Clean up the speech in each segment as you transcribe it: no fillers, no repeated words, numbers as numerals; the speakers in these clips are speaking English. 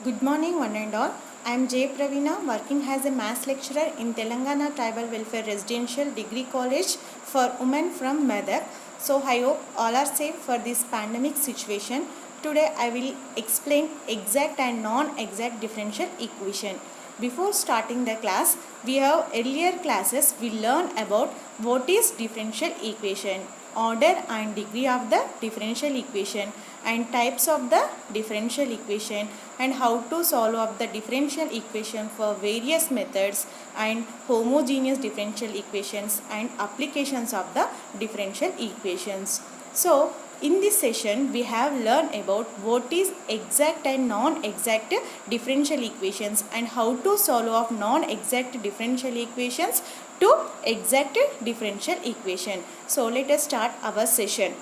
Good morning, one and all. I am J. Pravina, working as a maths lecturer in Telangana Tribal Welfare Residential Degree College for Women from Medak. So, I hope all are safe for this pandemic situation. Today, I will explain exact and non-exact differential equation. Before starting the class, we have earlier classes we learn about what is differential equation, order and degree of the differential equation, and types of the differential equation, and how to solve up the differential equation for various methods, and homogeneous differential equations and applications of the differential equations. So in this session we have learned about what is exact and non-exact differential equations and how to solve of non-exact differential equations to exact differential equation. So let us start our session.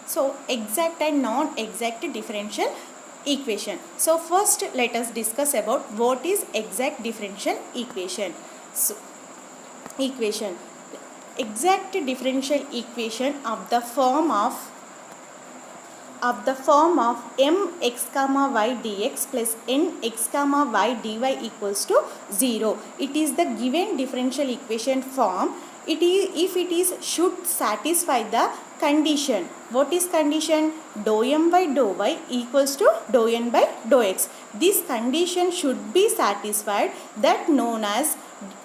So exact and non-exact differential equation. So first let us discuss about what is exact differential equation. So exact differential equation of the form of mx comma y dx plus nx comma y dy equals to 0. It is the given differential equation form. It is if it is should satisfy the condition. What is condition? Dou m by dou y equals to dou n by dou x. This condition should be satisfied, that known as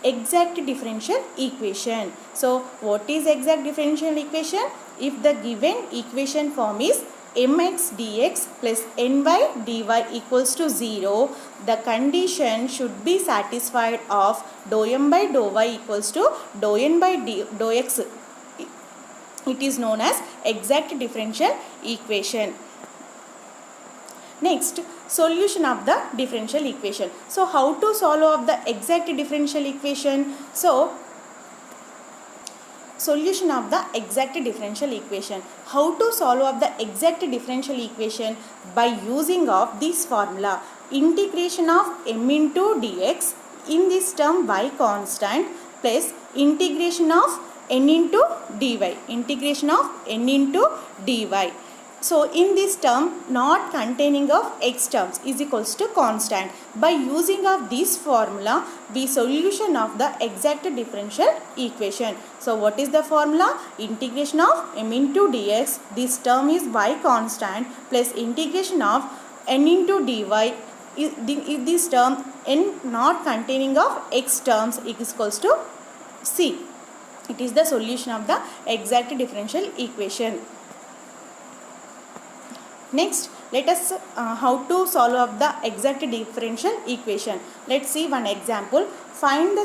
exact differential equation. So what is exact differential equation? If the given equation form is mx dx plus ny dy equals to 0, the condition should be satisfied of dou m by dou y equals to dou n by dou x. It is known as exact differential equation. Next, solution of the differential equation. So how to solve of the exact differential equation? So solution of the exact differential equation. How to solve of the exact differential equation? By using of this formula, integration of m into dx, in this term y constant, plus integration of n into dy, integration of n into dy. So in this term not containing of x terms is equals to constant. By using of this formula, we solution of the exact differential equation. So what is the formula? Integration of m into dx, this term is y constant, plus integration of n into dy, if this term n not containing of x terms is equals to c. It is the solution of the exact differential equation. Next, let us how to solve of the exact differential equation. Let's see one example. Find the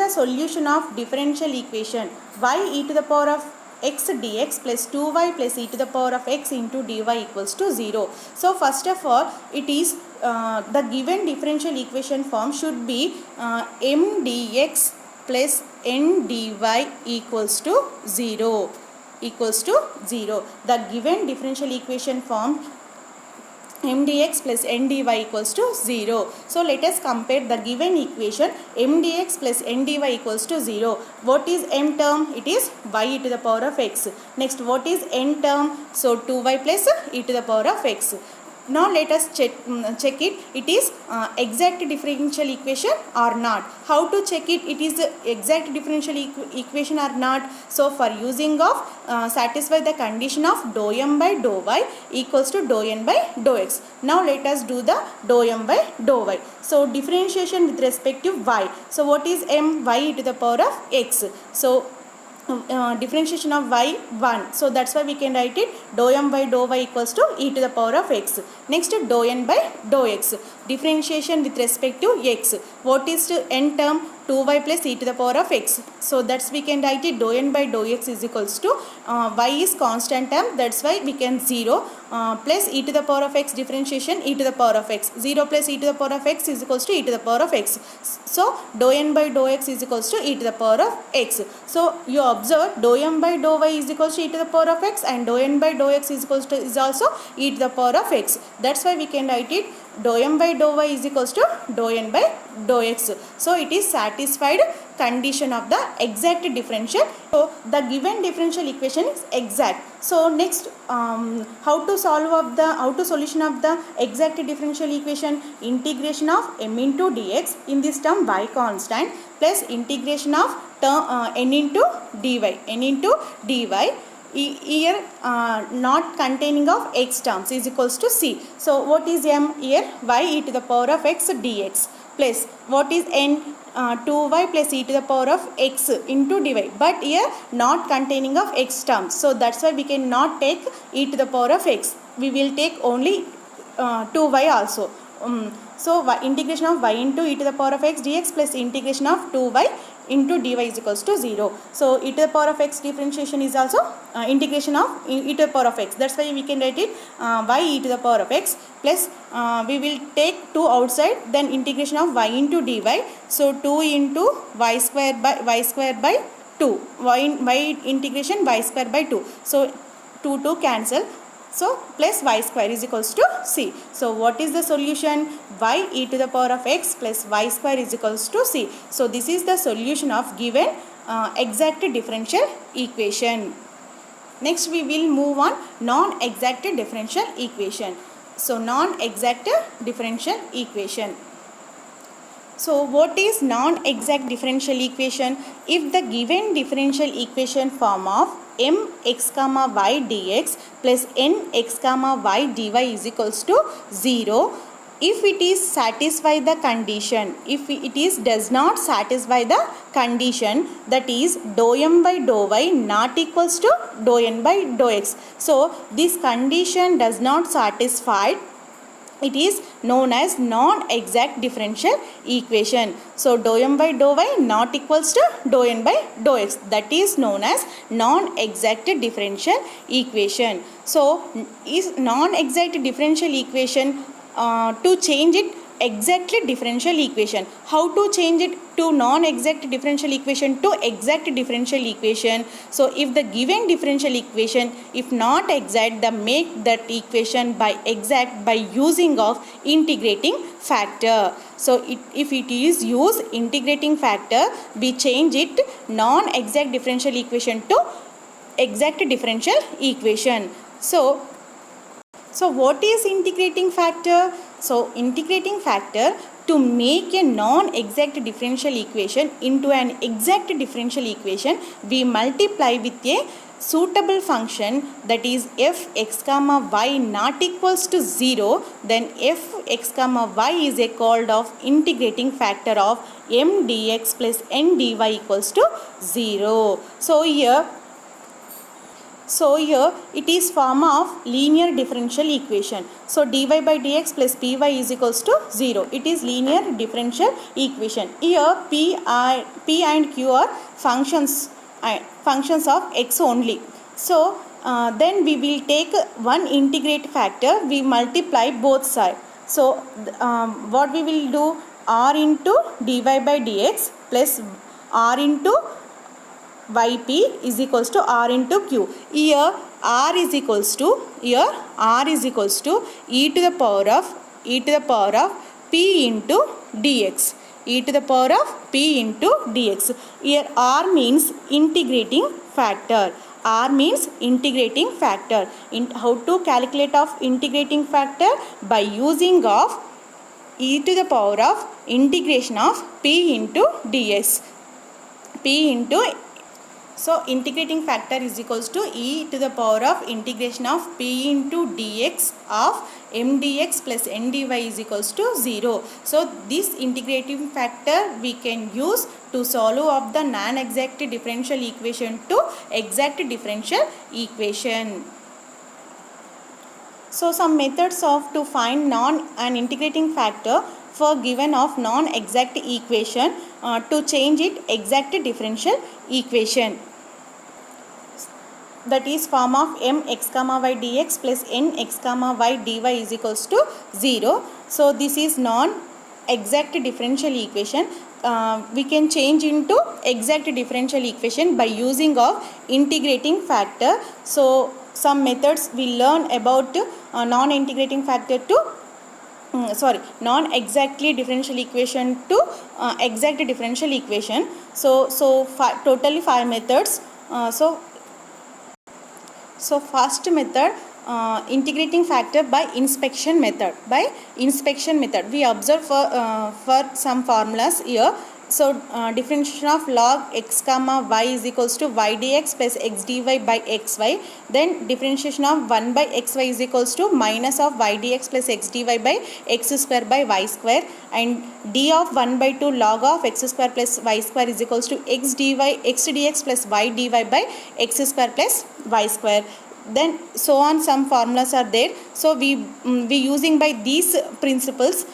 solution of differential equation y e to the power of x dx plus 2y plus e to the power of x into dy equals to 0. So first of all, it is the given differential equation form should be m dx plus n dy equals to 0. The given differential equation form m dx plus n dy equals to 0. So let us compare the given equation m dx plus n dy equals to 0. What is m term? It is y e to the power of x. Next, what is n term? So 2y plus e to the power of x. Now let us check it. It is exact differential equation or not. How to check it? It is exact differential equation or not. So for using of satisfy the condition of dou m by dou y equals to dou n by dou x. Now let us do the dou m by dou y. So differentiation with respect to y. So what is m? Y e to the power of x. So differentiation of y 1. So that's why we can write it dou m by dou y equals to e to the power of x. Next, dou n by dou x. Differentiation with respect to x. What is to n term? 2y plus e to the power of x. So that's we can write it dou n by dou x is equals to y is constant term, that's why we can 0 plus e to the power of x differentiation e to the power of x. 0 plus e to the power of x is equals to e to the power of x. So dou n by dou x is equals to e to the power of x. So you observe dou m by dou y is equals to e to the power of x, and dou n by dou x is equals to is also e to the power of x. That's why we can write it dou m by dou y is equals to dou n by dou x. So it is satisfied condition of the exact differential. So the given differential equation is exact. So next, how to solution of the exact differential equation? Integration of m into dx, in this term y constant, plus integration of term n into dy, here not containing of x terms is equals to c. So what is m here? Y e to the power of x dx, plus what is n? 2y plus e to the power of x into dy, but here not containing of x terms, so that's why we cannot take e to the power of x, we will take only 2y also. So integration of y into e to the power of x dx plus integration of 2y into dy is equals to 0. So e to the power of x differentiation is also integration of e to the power of x, that's why we can write it y e to the power of x plus we will take 2 outside, then integration of y into dy, so 2 into y square by 2, y integration y square by 2, so 2 cancel, so plus y square is equals to c. So what is the solution? Y e to the power of x plus y square is equals to c. So this is the solution of given exact differential equation. Next we will move on non-exact differential equation. So non-exact differential equation. So what is non-exact differential equation? If the given differential equation form of mx comma y dx plus nx comma y dy is equals to 0, if it is satisfy the condition, if it is does not satisfy the condition, that is dou m by dou y not equals to dou n by dou x. So this condition does not satisfy, it is known as non-exact differential equation. So dou m by dou y not equals to dou n by dou x, that is known as non-exact differential equation. So is non-exact differential equation to change it exactly differential equation. How to change it to non-exact differential equation to exact differential equation? So if the given differential equation if not exact, then make that equation by exact by using of integrating factor. So if it is use integrating factor, we change it non-exact differential equation to exact differential equation. So what is integrating factor? So integrating factor, to make a non-exact differential equation into an exact differential equation, we multiply with a suitable function, that is f x comma y not equals to 0, then f x comma y is a called of integrating factor of m dx plus n dy equals to 0. So here it is form of linear differential equation. So dy by dx plus py is equals to 0. It is linear differential equation. Here p and q are functions of x only. So then we will take one integrate factor, we multiply both sides. So what we will do, r into dy by dx plus r into yp is equals to r into q. Here r is equals to e to the power of p into dx. E to the power of p into dx. Here r means integrating factor. R means integrating factor. How to calculate of integrating factor? By using of e to the power of integration of p into dx. So integrating factor is equals to e to the power of integration of p into dx of m dx plus n dy is equals to 0. So this integrating factor we can use to solve of the non-exact differential equation to exact differential equation. So some methods of to find an integrating factor for given of non-exact equation to change it exact differential equation. That is form of mx comma y dx plus nx comma y dy is equals to 0. So this is non-exact differential equation. We can change into exact differential equation by using of integrating factor. So some methods we learn about non-integrating factor to non-exactly differential equation to exact differential equation. Totally 5 methods. So first method, integrating factor by inspection method. We observe for some formulas here. So differentiation of log x comma y is equals to y dx plus x dy by xy. Then differentiation of 1 by xy is equals to minus of y dx plus x dy by x square by y square. And d of 1 by 2 log of x square plus y square is equals to x dx plus y dy by x square plus y square. Then so on, some formulas are there. So we using by these principles,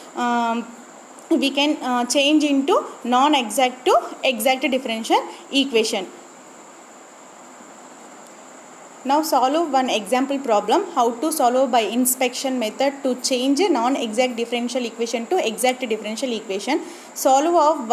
we can change into non-exact to exact differential equation. Now solve one example problem, how to solve by inspection method to change a non-exact differential equation to exact differential equation. Solve of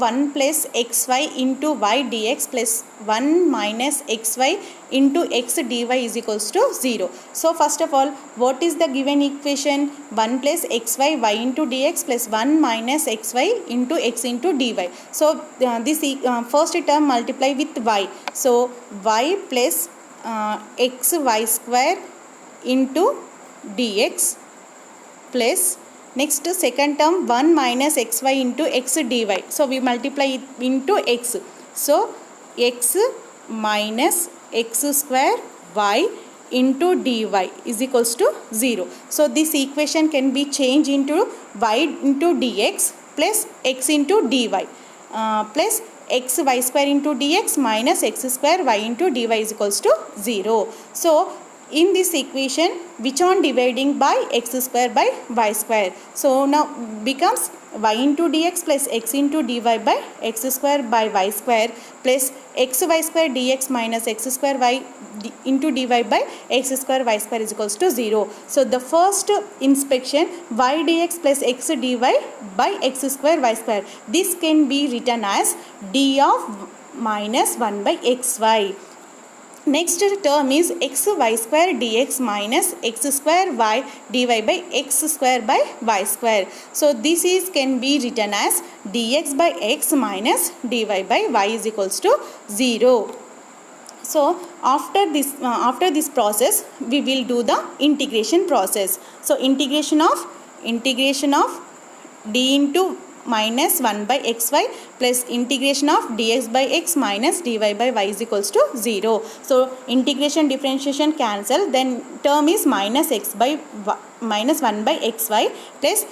1 plus xy into y dx plus 1 minus xy into x dy is equals to 0. So first of all, what is the given equation? 1 plus xy y into dx plus 1 minus xy into x into dy. So this first term multiply with y. So y plus xy square into dx plus next second term 1 minus xy into x dy. So we multiply it into x. So x minus x square y into dy is equals to 0. So this equation can be changed into y into dx plus x into dy plus x y square into dx minus x square y into dy is equals to 0. So in this equation, which on dividing by x square by y square. So now becomes y into dx plus x into dy by x square by y square plus x y square dx minus x square y into dy by x square y square is equals to 0. So the first inspection, y dx plus x dy by x square y square. This can be written as d of minus 1 by xy. Next term is x y square dx minus x square y dy by x square by y square. So this is can be written as dx by x minus dy by y is equals to 0. So after this process, we will do the integration process. So integration of d into minus 1 by xy plus integration of dx by x minus dy by y is equals to 0. So integration differentiation cancel, then term is minus x by minus 1 by xy plus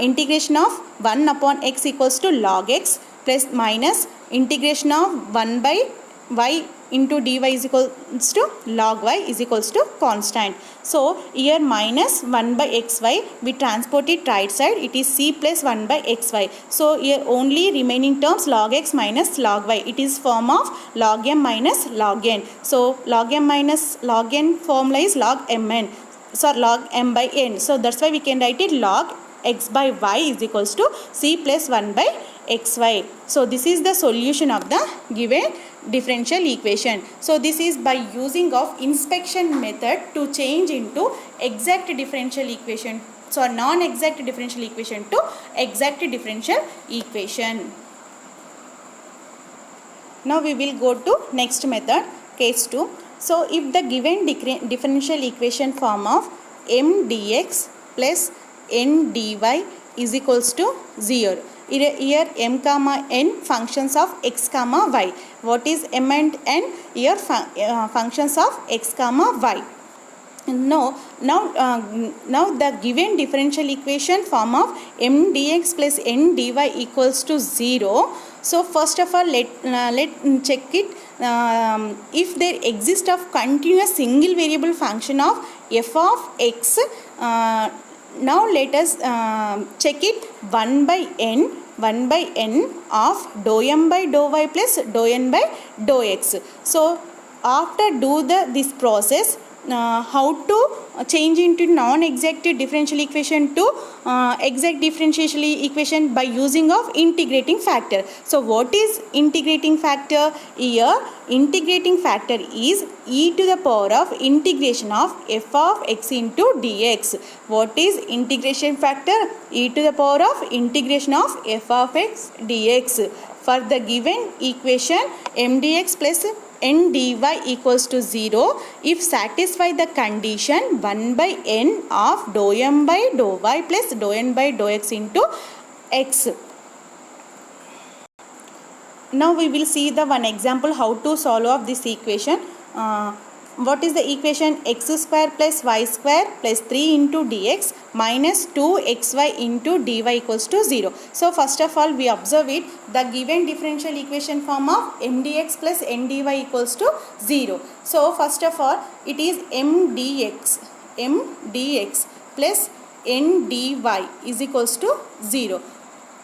integration of 1 upon x equals to log x plus minus integration of 1 by y into dy is equals to log y is equals to constant. So here minus 1 by xy, we transport it right side, it is c plus 1 by xy. So here only remaining terms log x minus log y, it is form of log m minus log n. So log m minus log n formula is log mn, so log m by n. So that's why we can write it log x by y is equals to c plus 1 by xy. So this is the solution of the given differential equation. So this is by using of inspection method to change into exact differential equation. So non-exact differential equation to exact differential equation. Now we will go to next method, case 2. So if the given differential equation form of m dx plus n dy is equals to 0. Here m comma n functions of x comma y. What is m and n? Here functions of x comma y. Now the given differential equation form of m dx plus n dy equals to 0. So first of all, let check it. If there exists of continuous single variable function of f of x, now let us check it 1 by n of dou m by dou y plus dou n by dou x. So after do this process, how to change into non-exact differential equation to exact differential equation by using of integrating factor. So what is integrating factor? Here integrating factor is e to the power of integration of f of x into dx. What is integration factor? E to the power of integration of f of x dx. For the given equation m dx plus n dy equals to 0 if satisfy the condition 1 by n of dou m by dou y plus dou n by dou x into x. Now we will see the one example how to solve of this equation. What is the equation? X square plus y square plus 3 into dx minus 2xy into dy equals to 0. So first of all we observe it, the given differential equation form of m dx plus n dy equals to 0. So first of all it is m dx plus n dy is equals to 0.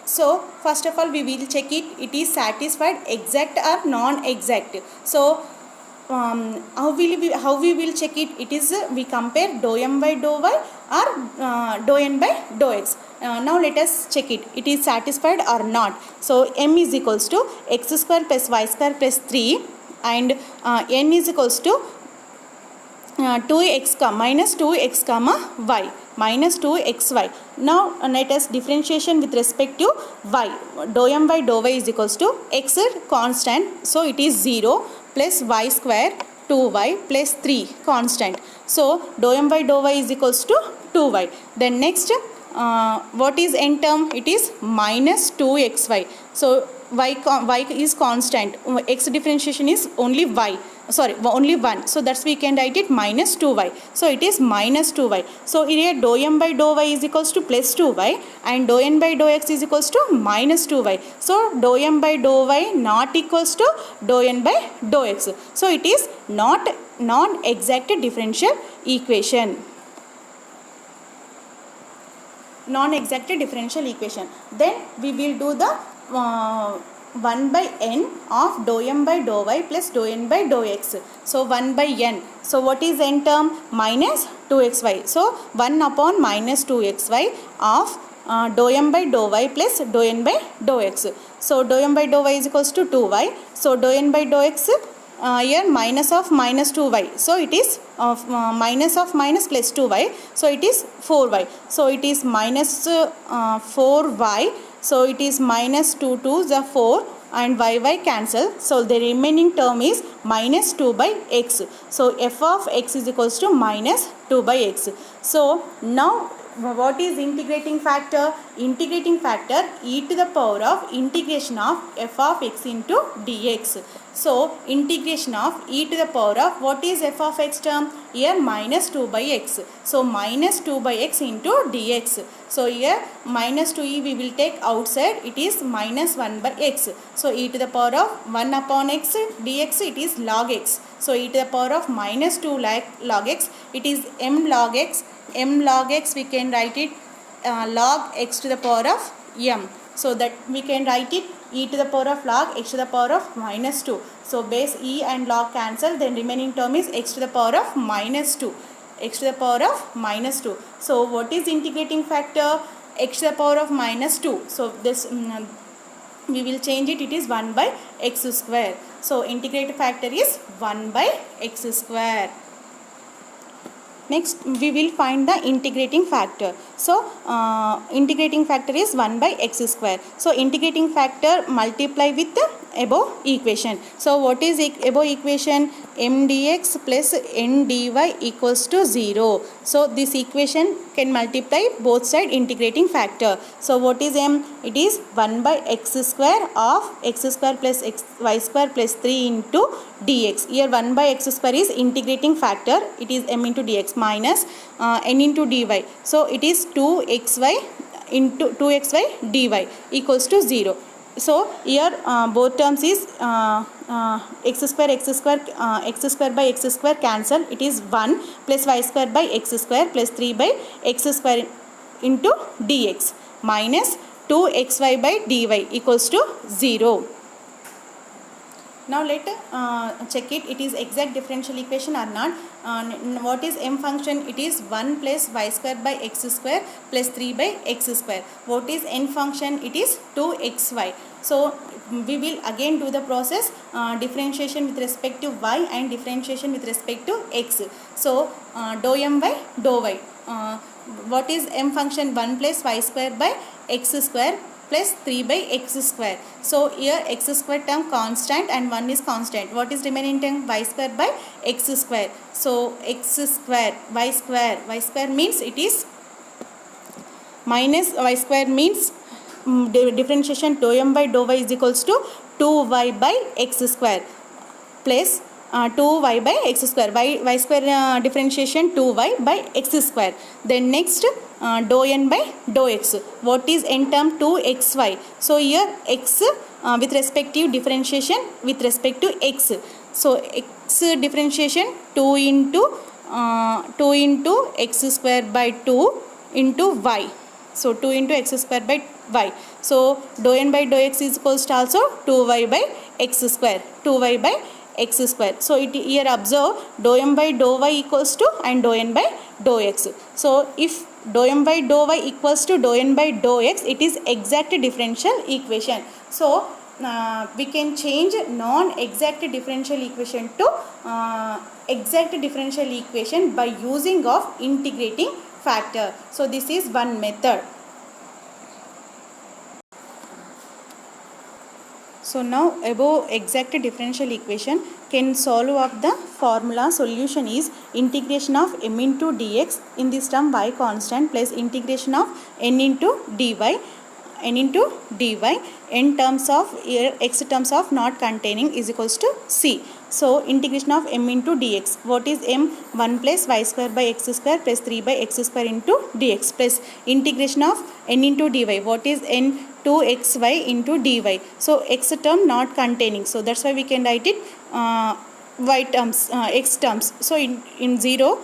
So first of all we will check it is satisfied exact or non-exact. So how we will check it? It is we compare dou m by dou y or dou n by dou x. Now let us check it. It is satisfied or not. So m is equals to x square plus y square plus 3 and n is equals to 2x minus 2x comma y minus 2xy. Now let us differentiation with respect to y. Dou m by dou y is equals to x constant, so it is 0 plus y square 2y plus 3 constant. So dou m by dou y is equals to 2y. Then next what is n term? It is minus 2xy. So y is constant, x differentiation is only y. Only 1. So that's we can write it minus 2y. So it is minus 2y. So here dou m by dou y is equals to plus 2y and dou n by dou x is equals to minus 2y. So dou m by dou y not equals to dou n by dou x. So it is not non-exact differential equation. Non-exact differential equation. Then we will do the 1 by n of dou m by dou y plus dou n by dou x. So 1 by n. So what is n term? Minus 2xy. So 1 upon minus 2xy of dou m by dou y plus dou n by dou x. So dou m by dou y is equals to 2y. So dou n by dou x here minus of minus 2y. So it is minus of minus plus 2y. So it is 4y. So it is minus 4y. So it is minus 2 to the 4 and y cancel. So the remaining term is minus 2 by x. So f of x is equals to minus 2 by x. So now what is integrating factor? Integrating factor e to the power of integration of f of x into dx. So integration of e to the power of what is f of x term? Here minus 2 by x. So minus 2 by x into dx. So here minus 2e we will take outside, it is minus 1 by x. So e to the power of 1 upon x dx, it is log x. So e to the power of minus 2 log x, it is m log x. M log x we can write it log x to the power of m. So that we can write it e to the power of log x to the power of minus 2. So base e and log cancel, then remaining term is x to the power of minus 2. X to the power of minus 2. So what is integrating factor? X to the power of minus 2. So this we will change it, it is 1 by x square. So integrating factor is 1 by x square. Next we will find the integrating factor. So integrating factor is 1 by x square. So integrating factor multiply with the above equation. So what is above equation? M dx plus n dy equals to 0. So this equation can multiply both side integrating factor. So what is m? It is 1 by x square of x square plus y square plus 3 into dx. Here 1 by x square is integrating factor. It is m into dx minus n into dy. So it is 2xy into 2xy dy equals to 0. So here both terms is x square by x square cancel. It is 1 plus y square by x square plus 3 by x square into dx minus 2xy by dy equals to 0. Now let check it. It is exact differential equation or not. What is m function? It is 1 plus y square by x square plus 3 by x square. What is n function? It is 2xy. So we will again do the process differentiation with respect to y and differentiation with respect to x. So dou m by dou y. What is m function? 1 plus y square by x square plus 3 by x square. So here x square term constant and 1 is constant. What is remaining term? Y square by x square. So x square, y square means it is minus y square means differentiation dou m by dou y is equals to 2y by x square plus 2y by x square. Y square differentiation 2y by x square. Then next dou n by dou x. What is n term? 2xy. So here x with respective differentiation with respect to x. So x differentiation 2 into x square by 2 into y. So 2 into x square by y. So dou n by dou x is equals to also 2y by x square. 2y by x square. So it here observe dou m by dou y equals to and dou n by dou x. So if dou m by dou y equals to dou n by dou x, it is exact differential equation. So we can change non-exact differential equation to exact differential equation by using of integrating factor. So this is one method. So now above exact differential equation can solve up the formula. Solution is integration of m into dx, in this term y constant, plus integration of n into dy, n terms of x terms of not containing is equals to c. So integration of m into dx. What is m? 1 plus y square by x square plus 3 by x square into dx, plus integration of n into dy. What is n? 2xy into dy. So x term not containing. So that's why we can write it y terms, x terms. So in 0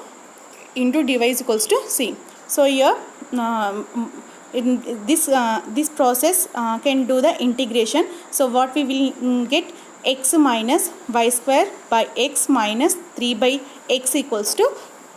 into dy is equals to c. So here in this process can do the integration. So what we will get? X minus y square by x minus 3 by x equals to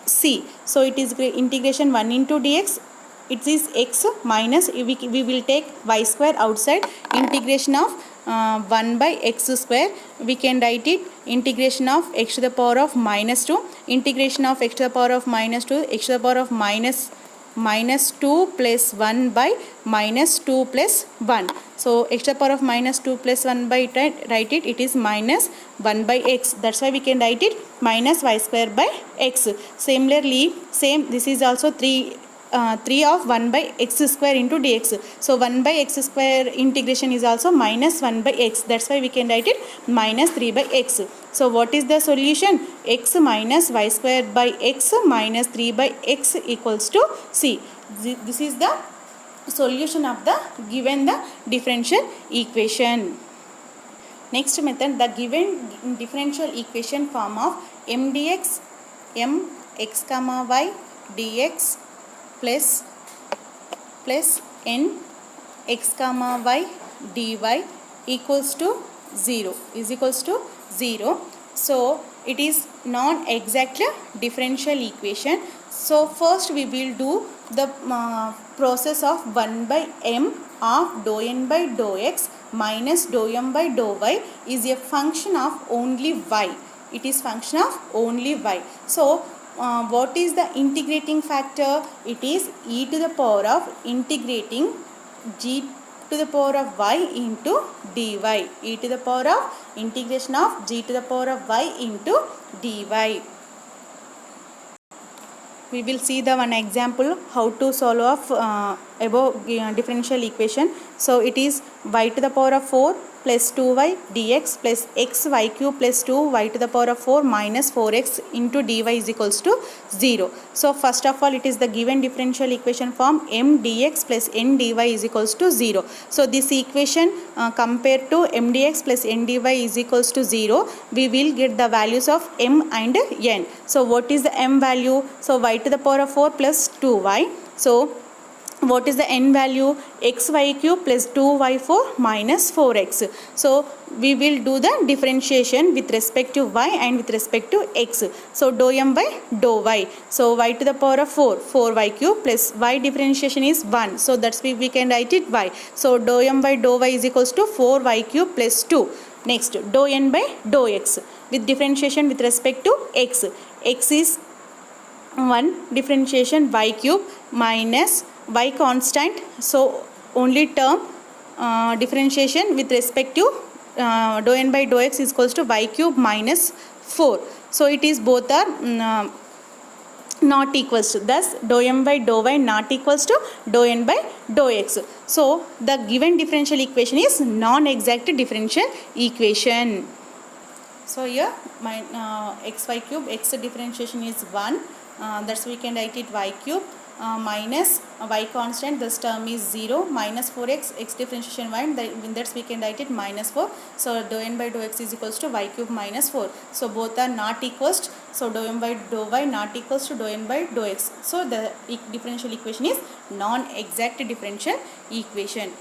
c. So it is integration 1 into dx. It is x minus, we will take y square outside, integration of 1 by x square. We can write it integration of x to the power of minus 2, integration of x to the power of minus 2, x to the power of minus 2 plus 1 by minus 2 plus 1. So x to the power of minus 2 plus 1 by write it, it is minus 1 by x. That's why we can write it minus y square by x. Similarly, this is also 3 of 1 by x square into dx. So 1 by x square integration is also minus 1 by x. That's why we can write it minus 3 by x. So what is the solution? X minus y square by x minus 3 by x equals to c. This is the solution of the given the differential equation. Next method, the given differential equation form of m dx, m x comma y dx plus n x comma y dy equals to 0 is equals to 0. So it is non-exact differential equation. So first we will do the process of 1 by m of dou n by dou x minus dou m by dou y is a function of only y. It is function of only y. So what is the integrating factor? It is e to the power of integrating g to the power of y into dy. E to the power of integration of g to the power of y into dy. We will see the one example how to solve of above differential equation. So it is y to the power of 4 plus 2y dx plus xy cube plus 2y to the power of 4 minus 4x into dy is equals to 0. So first of all, it is the given differential equation form m dx plus n dy is equals to 0. So this equation compared to m dx plus n dy is equals to 0, we will get the values of m and n. So what is the m value? So y to the power of 4 plus 2y. So what is the n value? Xy cube plus 2y4 minus 4x. So we will do the differentiation with respect to y and with respect to x. So dou m by dou y. So y to the power of 4, 4y cube plus y differentiation is 1. So that's we can write it y. So dou m by dou y is equals to 4y cube plus 2. Next, dou n by dou x with differentiation with respect to x. X is 1, differentiation y cube minus y constant. So only term differentiation with respect to dou n by dou x is equals to y cube minus 4. So it is both are not equals to, thus dou m by dou y not equals to dou n by dou x. So the given differential equation is non-exact differential equation. So here my xy cube, x differentiation is 1, that's we can write it y cube minus y constant, this term is 0, minus 4x, x differentiation 1, that's we can write it minus 4. So dou n by dou x is equals to y cube minus 4. So both are not equals, so dou m by dou y not equals to dou n by dou x. So the differential equation is non-exact differential equation.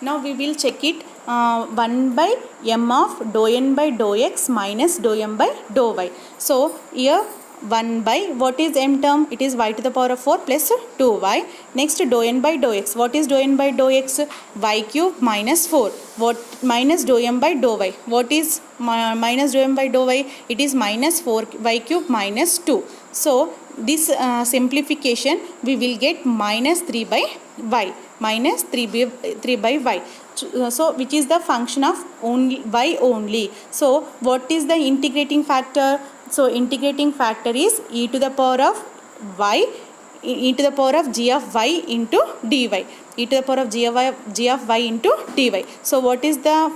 Now we will check it 1 by m of dou n by dou x minus dou m by dou y. So here 1 by, what is m term? It is y to the power of 4 plus 2y. Next dou n by dou x. What is dou n by dou x? Y cube minus 4. What minus dou m by dou y? What is minus dou m by dou y? It is minus 4 y cube minus 2. So this simplification we will get minus 3 by y. Minus 3 by y. So which is the function of only y only. So what is the integrating factor? So integrating factor is e to the power of y, e to the power of g of y into dy, e to the power of g of y into dy. So what is the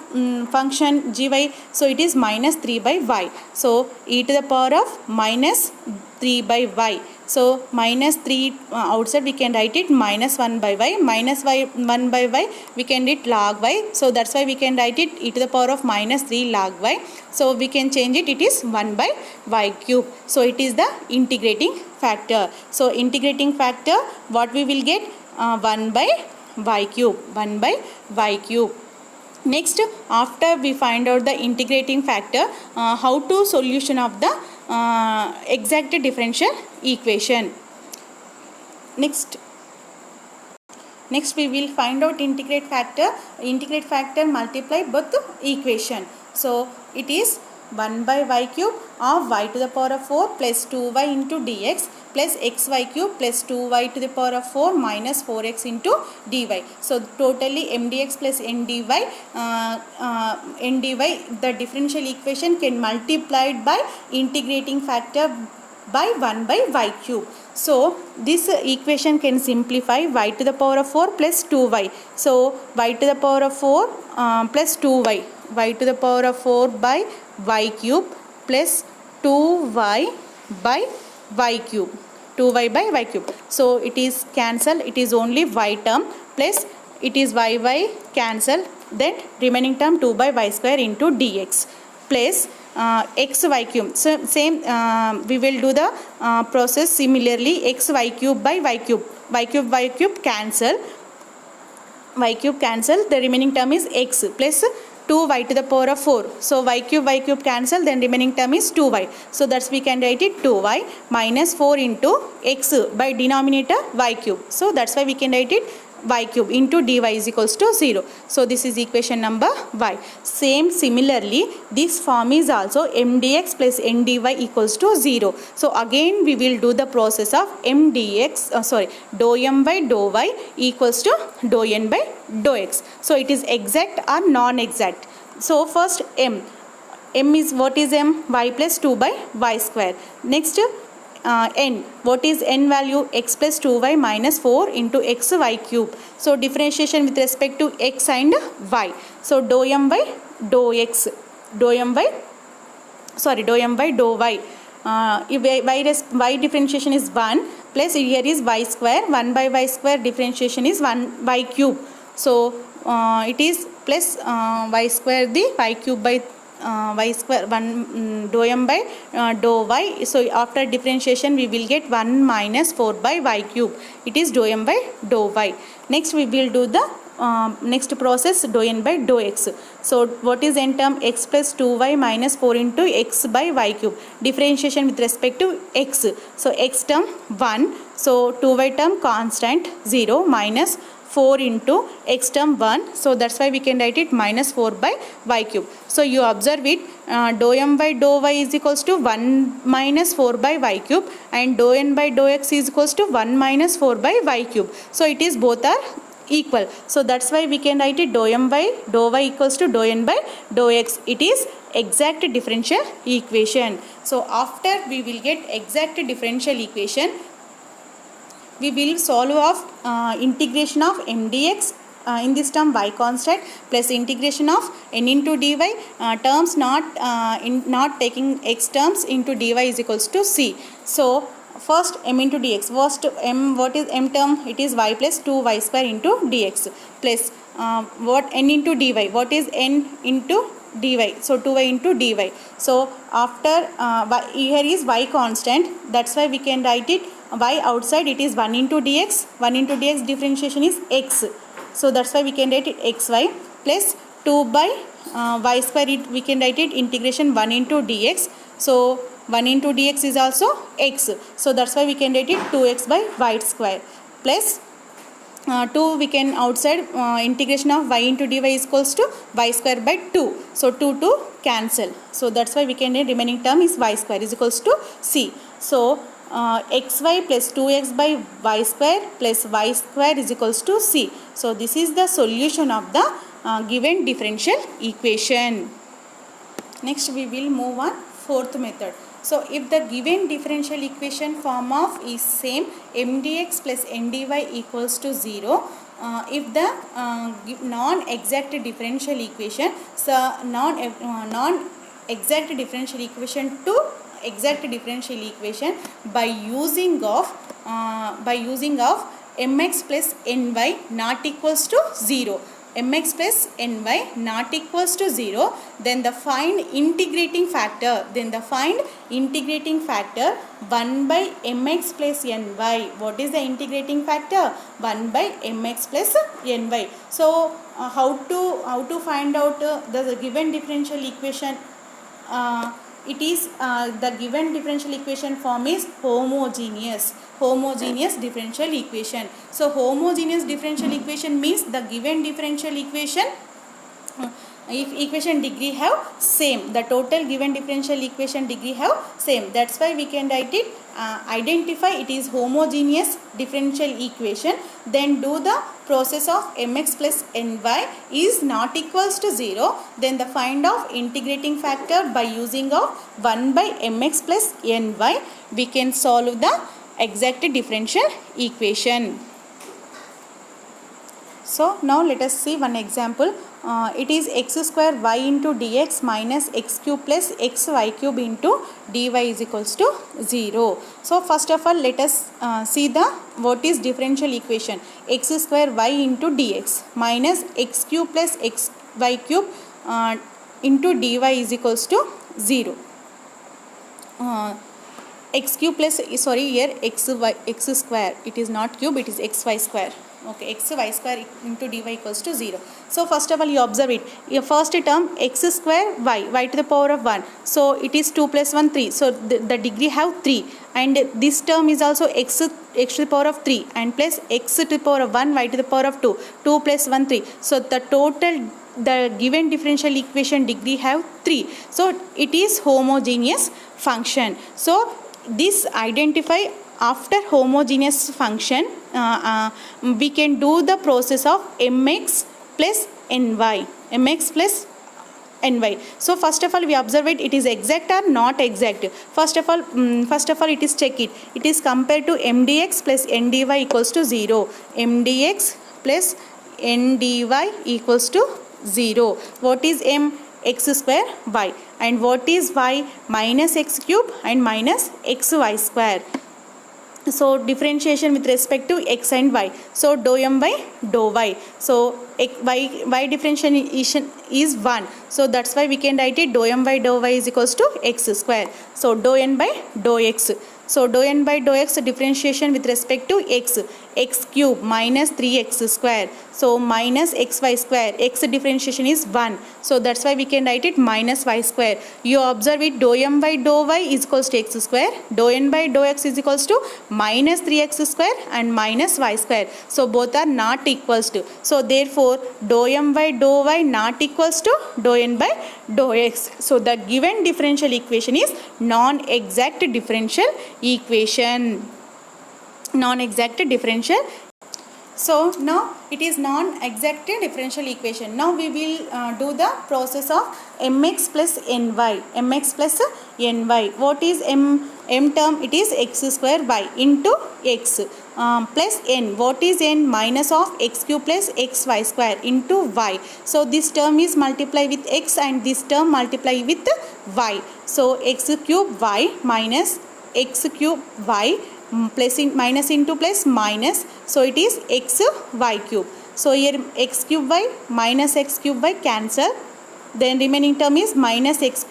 function gy? So it is minus 3 by y. So e to the power of minus 3 by y. So minus 3 outside we can write it minus 1 by y, minus 1 by y we can write log y. So that's why we can write it e to the power of minus 3 log y. So we can change it, it is 1 by y cube. So it is the integrating factor. So integrating factor, what we will get? 1 by y cube, 1 by y cube. Next, after we find out the integrating factor, how to solution of the exact differential equation. Next we will find out integrate factor multiply both equation. So it is 1 by y cube of y to the power of 4 plus 2y into dx plus xy cube plus 2y to the power of 4 minus 4x into dy. So totally mdx plus ndy, the differential equation can multiplied by integrating factor by 1 by y cube. So this equation can simplify y to the power of 4 plus 2y. So y to the power of 4 plus 2y, y to the power of 4 by y cube plus 2y by y cube, 2y by y cube. So it is cancel, it is only y term plus it is y cancel, then remaining term 2 by y square into dx plus xy cube. So same we will do the process similarly, xy cube by y cube, y cube cancel, y cube cancel, the remaining term is x plus 2y to the power of 4. So y cube cancel, then remaining term is 2y. So that's we can write it 2y minus 4 into x by denominator y cube. So that's why we can write it y cube into dy is equals to 0. So this is equation number y. Similarly, this form is also mdx plus ndy equals to 0. So again we will do the process of mdx, dou m by dou y equals to dou n by dou x. So it is exact or non-exact. So first m is, what is m? Y plus 2 by y square. Next n, what is n value? X plus 2y minus 4 into xy cube. So differentiation with respect to x and y. So dou m by dou x, dou m by dou y. If y differentiation is 1 plus here is y square, 1 by y square differentiation is 1 y cube. So it is plus y square the y cube by y square 1 dou m by dou y. So after differentiation we will get 1 minus 4 by y cube. It is dou m by dou y. Next we will do the next process dou n by dou x. So what is n term? X plus 2y minus 4 into x by y cube. Differentiation with respect to x. So x term 1. So 2y term constant 0 minus 4 into x term 1. So that's why we can write it minus 4 by y cube. So you observe it, dou m by dou y is equals to 1 minus 4 by y cube, and dou n by dou x is equals to 1 minus 4 by y cube. So it is both are equal. So that's why we can write it dou m by dou y equals to dou n by dou x. It is exact differential equation. So after we will get exact differential equation, we will solve of integration of m dx in this term y constant plus integration of n into dy, terms not taking x terms into dy is equals to c. So first m into dx, first m, what is m term? It is y plus 2y square into dx plus what n into dy, what is n into dy? So 2y into dy. So after here is y constant, that's why we can write it y outside, it is 1 into dx. 1 into dx differentiation is x. So that's why we can write it xy plus 2 by y square, we can write it integration 1 into dx. So 1 into dx is also x. So that's why we can write it 2x by y square plus 2 we can outside, integration of y into dy is equals to y square by 2. So 2 to cancel. So that's why we can write remaining term is y square is equals to c. So xy plus 2x by y square plus y square is equals to c. So this is the solution of the given differential equation. Next we will move on fourth method. So if the given differential equation form of is same, m dx plus n dy equals to 0, if the non-exact differential equation, so non-exact differential equation to exact differential equation by using of mx plus ny not equals to 0, mx plus ny not equals to 0, then the find integrating factor, 1 by mx plus ny. What is the integrating factor? 1 by mx plus ny. So how to find out the given differential equation? It is the given differential equation form is homogeneous differential equation. So homogeneous differential equation means the given differential equation, if equation degree have same, the total given differential equation degree have same. That's why we can write it, identify it is homogeneous differential equation, then do the process of mx plus ny is not equals to 0, then the find of integrating factor by using of 1 by mx plus ny, we can solve the exact differential equation. So now let us see one example. It is x square y into dx minus x cube plus x y cube into dy is equals to 0. So first of all let us see the what is differential equation. X square y into dx minus x cube plus x y cube into dy is equals to 0. X cube plus, sorry, here x square, it is not cube, it is xy square. Okay, xy square into dy equals to 0. So first of all you observe it, your first term x square y to the power of 1, so it is 2 plus 1 3, so the degree have 3, and this term is also x to the power of 3 and plus x to the power of 1 y to the power of 2 plus 1 3, so the total, the given differential equation degree have 3, so it is homogeneous function. So this identify after homogeneous function, we can do the process of mx plus ny, So first of all we observe it, it is exact or not exact. First of all it is check it, it is compared to m dx plus n dy equals to 0, m dx plus n dy equals to 0. What is m? X square y, and what is y? Minus x cube and minus xy square. So differentiation with respect to x and y, so dou m by dou y, so y differentiation is 1, so that's why we can write it dou m by dou y is equals to x square, so dou n by dou x. So dou n by dou x differentiation with respect to x cube minus 3x square, So minus xy square, x differentiation is 1. So that's why we can write it minus y square. You observe it, dou m by dou y is equals to x square, dou n by dou x is equals to minus 3x square and minus y square. So both are not equals to. So therefore dou m by dou y not equals to dou n by dou x. So the given differential equation is non-exact differential equation. Non-exact differential. So now it is non-exact differential equation. Now we will do the process of mx plus ny. Mx plus ny. What is m term? It is x square y into x plus n. What is n? Minus of x cube plus xy square into y. So this term is multiply with x and this term multiply with y. So x cube y minus x cube y plus in minus into plus minus, so it is x y cube. So here x cube y minus x cube y cancel, then remaining term is minus x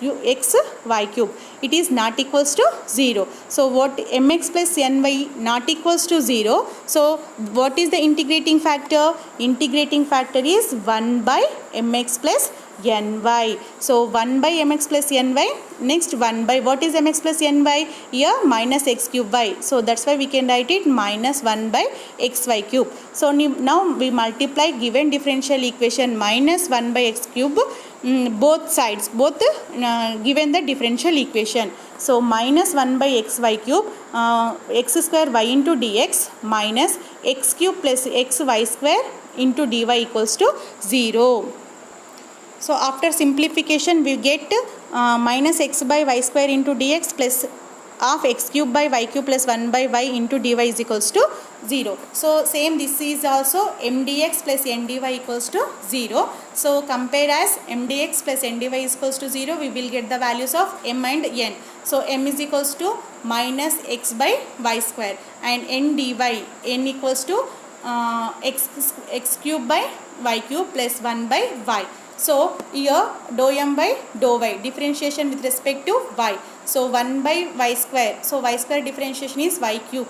y cube. It is not equals to 0. So what mx plus ny not equals to 0. So what is the integrating factor? Integrating factor is 1 by mx plus ny. So 1 by mx plus ny. Next 1 by, what is mx plus ny? Here minus x cube y. So that's why we can write it minus 1 by xy cube. So now we multiply given differential equation minus 1 by x cube both sides, given the differential equation. So minus 1 by xy cube x square y into dx minus x cube plus xy square into dy equals to 0. So after simplification we get minus x by y square into dx plus half x cube by y cube plus 1 by y into dy is equals to 0. So same, this is also mdx plus ndy equals to 0. So compare as mdx plus ndy is equals to 0, we will get the values of m and n. So m is equals to minus x by y square and n dy, n equals to x cube by y cube plus 1 by y. So here dou m by dou y, differentiation with respect to y. So 1 by y square. So y square differentiation is y cube.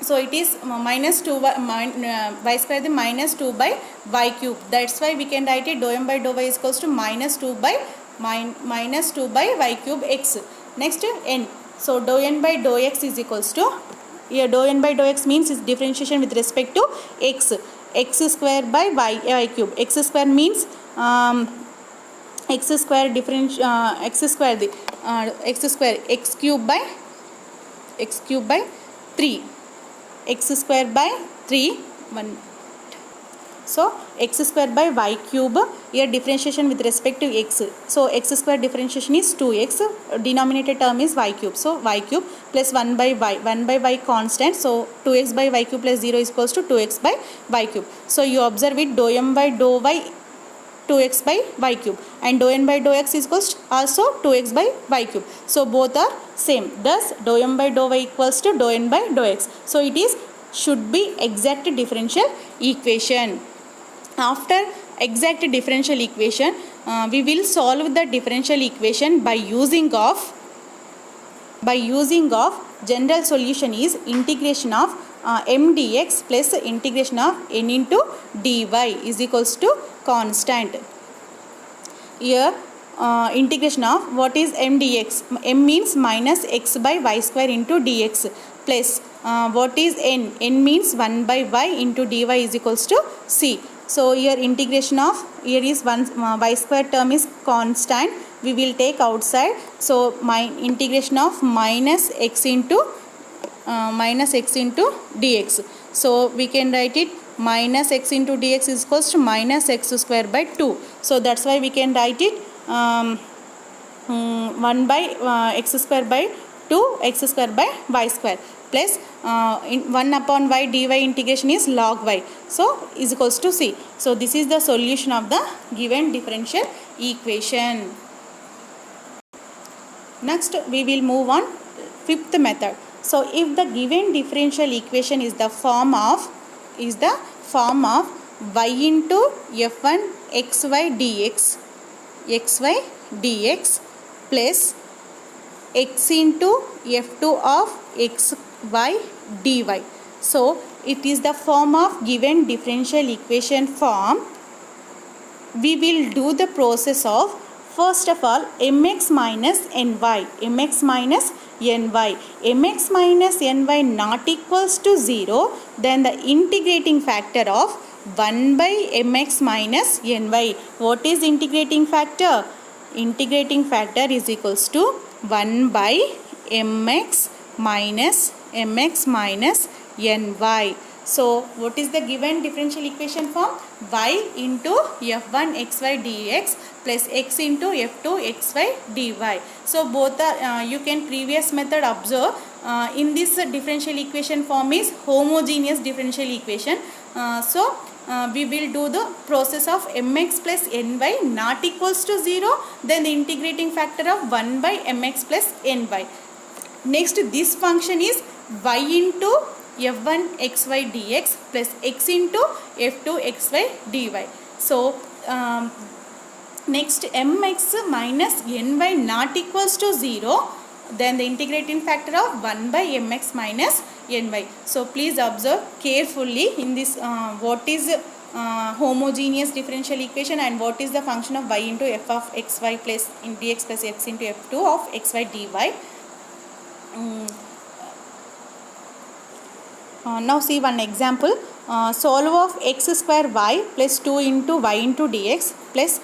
So it is minus 2 y square the minus 2 by y cube. That's why we can write it dou m by dou y is equals to minus 2 by y cube x. Next n. So dou n by dou x is equals to, here dou n by dou x means is differentiation with respect to x. X square by y cube. X square means x square x cube by 3, x square by 3 1. So x square by y cube, here differentiation with respect to x. So x square differentiation is 2x, denominator term is y cube. So y cube plus 1 by y, 1 by y constant. So 2x by y cube plus 0 is equals to 2x by y cube. So you observe it, dou m by dou y 2x by y cube and dou n by dou x is equals to also 2x by y cube. So both are same. Thus dou m by dou y equals to dou n by dou x. So it is should be exact differential equation. After exact differential equation, we will solve the differential equation by using of general solution is integration of m dx plus integration of n into dy is equals to constant. Here integration of what is m dx? M means minus x by y square into dx plus what is n? N means 1 by y into dy is equals to c. So here integration of, here is y square term is constant, we will take outside. So my integration of minus x into dx. So we can write it minus x into dx is equals to minus x square by 2. So that's why we can write it 1 by x square by 2 x square by y square plus 1 upon y dy integration is log y. So is equals to c. So this is the solution of the given differential equation. Next we will move on fifth method. So if the given differential equation is the form of y into f1 xy dx plus x into f2 of xy dy. So it is the form of given differential equation form. We will do the process of, first of all, mx minus ny, mx minus ny, mx minus ny not equals to 0, then the integrating factor of 1 by mx minus ny. What is integrating factor? Integrating factor is equals to 1 by mx minus ny. So what is the given differential equation form? Y into f1 xy dx plus x into f2 xy dy. So both are, you can previous method observe, in this differential equation form is homogeneous differential equation. We will do the process of mx plus ny not equals to 0, then the integrating factor of 1 by mx plus ny. Next, this function is y into f1 xy dx plus x into f2 xy dy. So next, mx minus ny not equals to 0, then the integrating factor of 1 by mx minus ny. So please observe carefully in this what is homogeneous differential equation and what is the function of y into f of xy plus in dx plus x into f2 of xy dy. Now see one example. Solve of x square y plus 2 into y into dx plus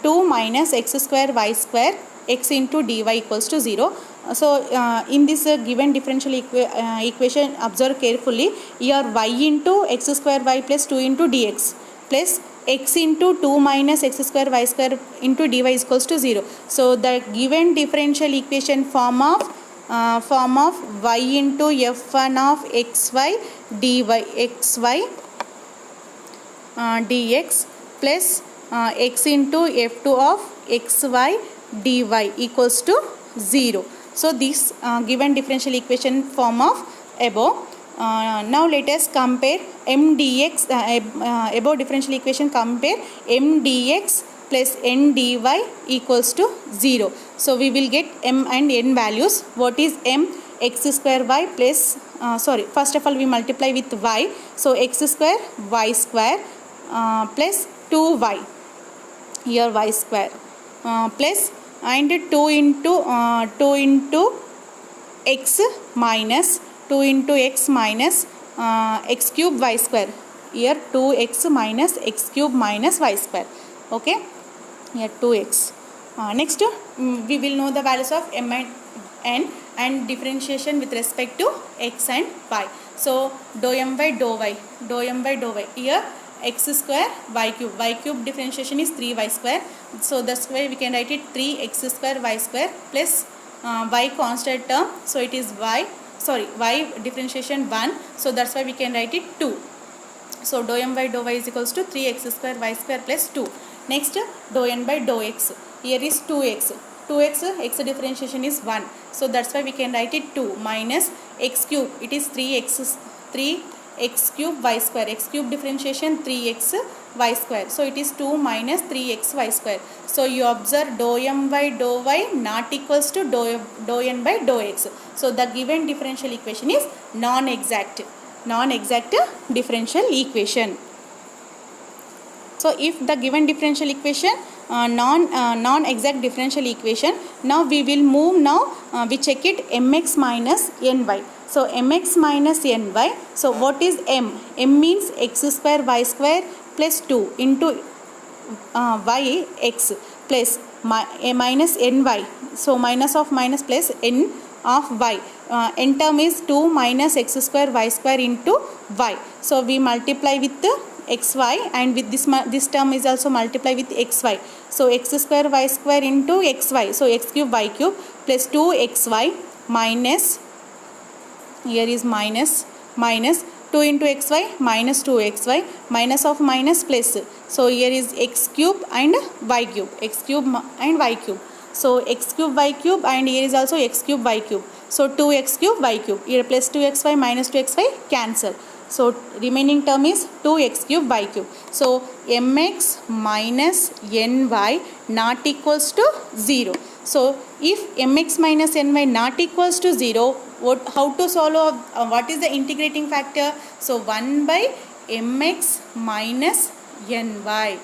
2 minus x square y square x into dy equals to 0. So in this given differential equation, observe carefully. Here y into x square y plus 2 into dx plus x into 2 minus x square y square into dy is equals to 0. So the given differential equation form of y into f1 of xy dy xy dx plus x into f2 of xy dy equals to 0. So this given differential equation form of above. Now let us compare m dx, above differential equation, compare m dx plus n dy equals to 0. So we will get m and n values. What is m? X square y plus first of all we multiply with y. So x square y square plus 2y, here y square plus and 2 into x minus 2 into x minus x cube y square, here 2x minus x cube minus y square. Okay, here 2x. Next, we will know the values of m and n and differentiation with respect to x and y. So dou m by dou y, here x square y cube differentiation is 3y square. So that's why we can write it 3x square y square plus y constant term. So it is y differentiation 1. So that's why we can write it 2. So dou m by dou y is equals to 3x square y square plus 2. Next, dou n by dou x. Here is 2x. X differentiation is 1. So that's why we can write it 2 minus x cube. It is 3x cube y square. X cube differentiation 3x y square. So it is 2 minus 3x y square. So you observe dou m by dou y not equals to dou n by dou x. So the given differential equation is non-exact differential equation. So if the given differential equation non-exact differential equation, now we will move, we check it mx minus ny. So mx minus ny, so what is m? M means x square y square plus 2 into y x plus minus ny. So minus of minus plus n of y. N term is 2 minus x square y square into y. So we multiply with xy, and with this term is also multiply with xy. So x square y square into xy. So x cube y cube plus 2xy minus, here is minus 2 into xy minus 2xy, minus of minus plus. So here is x cube and y cube, x cube and y cube. So x cube y cube, and here is also x cube y cube. So 2x cube y cube, here plus 2xy minus 2xy cancel. So remaining term is 2x cube y cube. So mx minus ny not equals to 0. So if mx minus ny not equals to 0, how to solve, what is the integrating factor? So 1 by mx minus ny.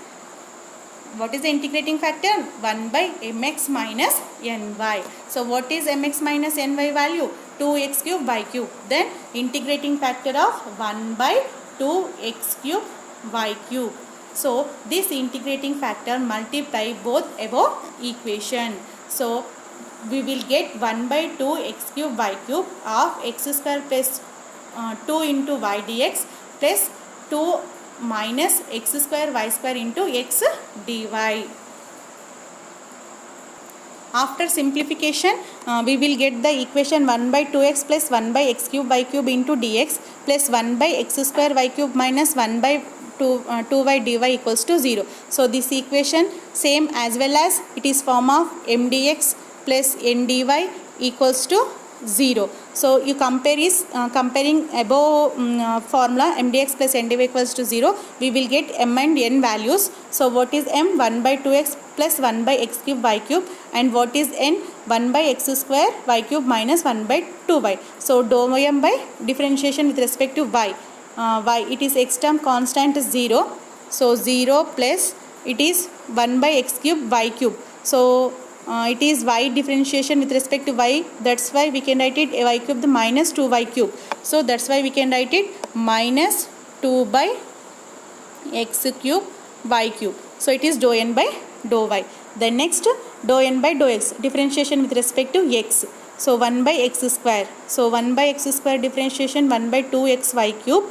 What is the integrating factor? 1 by mx minus ny. So what is mx minus ny value? 2x cube y cube. Then integrating factor of 1 by 2x cube y cube. So this integrating factor multiply both above equation. So we will get 1 by 2x cube y cube of x square plus 2 into y dx plus 2 minus x square y square into x dy. After simplification, we will get the equation 1 by 2x plus 1 by x cube y cube into dx plus 1 by x square y cube minus 1 by 2y dy equals to 0. So this equation same as well as it is form of mdx plus ndy equals to 0. So you comparing above formula mdx plus ndy equals to 0, we will get m and n values. So what is m? 1 by 2x plus 1 by x cube y cube, and what is n? 1 by x square y cube minus 1 by 2y. So dou m by differentiation with respect to y. Y, it is x term constant is 0. So 0 plus it is 1 by x cube y cube. So it is y differentiation with respect to y, that's why we can write it y cube the minus 2y cube. So that's why we can write it minus 2 by x cube y cube. So it is dou n by dou y. Then next dou n by dou x, differentiation with respect to x. So 1 by x square. So 1 by x square differentiation 1 by 2xy cube,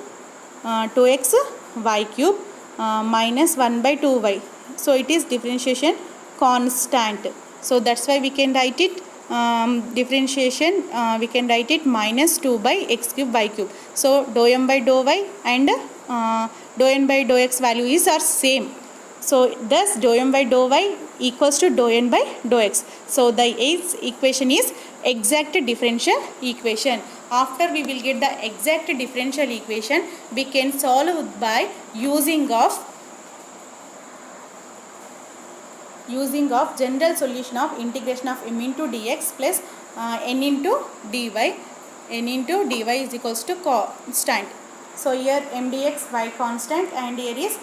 2x y cube minus 1 by 2y. So it is differentiation constant. So that's why we can write it differentiation, we can write it minus 2 by x cube y cube. So dou m by dou y and dou n by dou x value is are same. So thus dou m by dou y equals to dou n by dou x. So the eighth equation is exact differential equation. After we will get the exact differential equation, we can solve by using of general solution of integration of m into dx plus n into dy. N into dy is equals to constant. So here m dx y constant and here is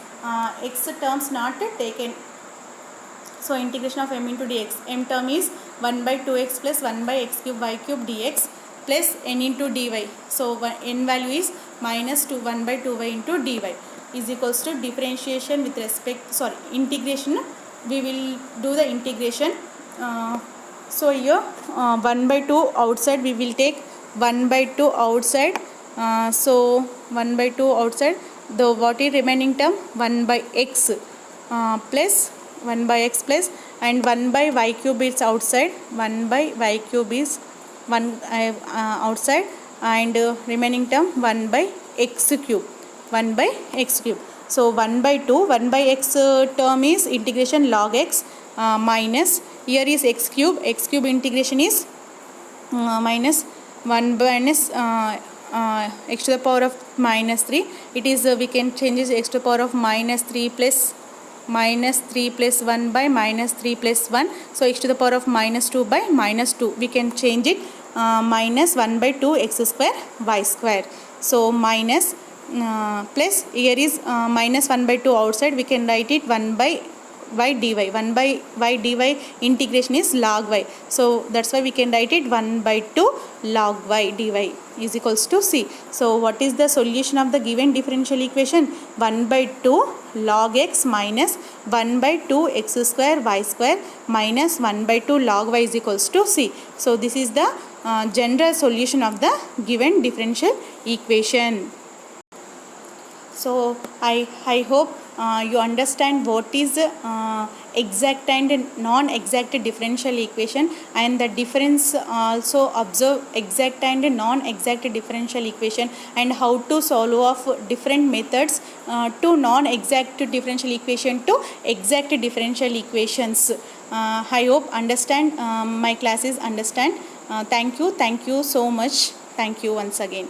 x terms not taken. So integration of m into dx, m term is 1 by 2x plus 1 by x cube y cube dx plus n into dy. So n value is minus 1 by 2y into dy is equals to differentiation with respect, integration. We will do the integration. So here 1 by 2 outside, we will take 1 by 2 outside. So 1 by 2 outside, the what is remaining term? 1 by x plus 1 by x plus, and 1 by y cube is outside. 1 by y cube is 1 outside, and remaining term 1 by x cube. 1 by x cube. So 1 by 2, 1 by x term is integration log x minus, here is x cube integration is minus 1 minus x to the power of minus 3. It is we can change this x to the power of minus 3 plus 1 by minus 3 plus 1. So x to the power of minus 2 by minus 2. We can change it minus 1 by 2 x square y square. So minus plus here is minus 1 by 2 outside, we can write it 1 by y dy. 1 by y dy integration is log y. So that's why we can write it 1 by 2 log y dy is equals to c. So what is the solution of the given differential equation? 1 by 2 log x minus 1 by 2 x square y square minus 1 by 2 log y is equals to c. So this is the general solution of the given differential equation. So I hope you understand what is exact and non-exact differential equation, and the difference also observe exact and non-exact differential equation, and how to solve of different methods to non-exact differential equation to exact differential equations. I hope understand my classes understand. Thank you so much. Thank you once again.